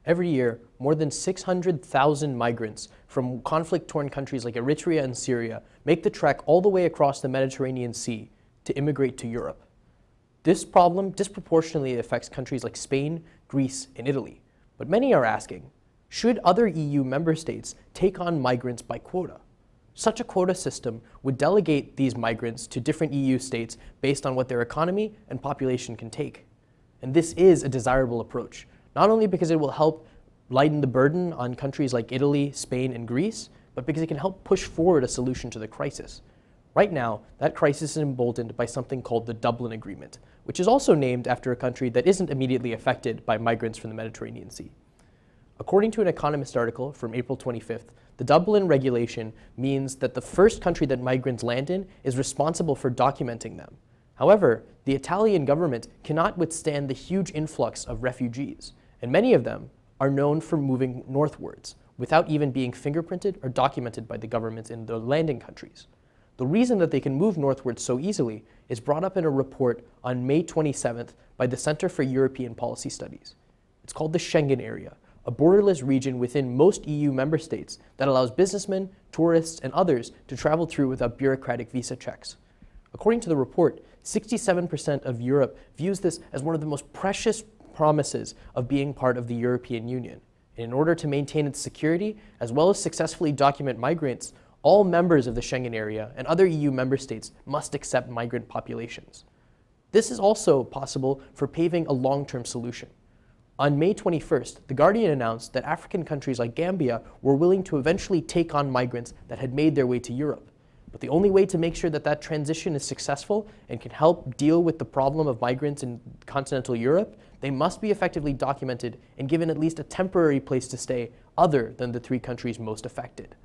Every year, more than 600,000 migrants from conflict-torn countries like Eritrea and Syria make the trek all the way across the Mediterranean Sea to immigrate to Europe. This problem disproportionately affects countries like Spain, Greece, and Italy. But many are asking, should other EU member states take on migrants by quota? Such a quota system would delegate these migrants to different EU states based on what their economy and population can take. And this is a desirable approach, not only because it will help lighten the burden on countries like Italy, Spain, and Greece, but because it can help push forward a solution to the crisis. Right now, that crisis is emboldened by something called the Dublin Agreement, which is also named after a country that isn't immediately affected by migrants from the Mediterranean Sea. According to an Economist article from April 25th, the Dublin regulation means that the first country that migrants land in is responsible for documenting them. However, the Italian government cannot withstand the huge influx of refugees, and many of them are known for moving northwards without even being fingerprinted or documented by the governments in the landing countries. The reason that they can move northwards so easily is brought up in a report on May 27th by the Center for European Policy Studies. It's called the Schengen area, a borderless region within most EU member states that allows businessmen, tourists, and others to travel through without bureaucratic visa checks. According to the report, 67% of Europe views this as one of the most precious promises of being part of the European Union. And in order to maintain its security, as well as successfully document migrants, all members of the Schengen area and other EU member states must accept migrant populations. This is also possible for paving a long-term solution. On May 21st, The Guardian announced that African countries like Gambia were willing to eventually take on migrants that had made their way to Europe. But the only way to make sure that that transition is successful and can help deal with the problem of migrants in continental Europe, they must be effectively documented and given at least a temporary place to stay other than the three countries most affected.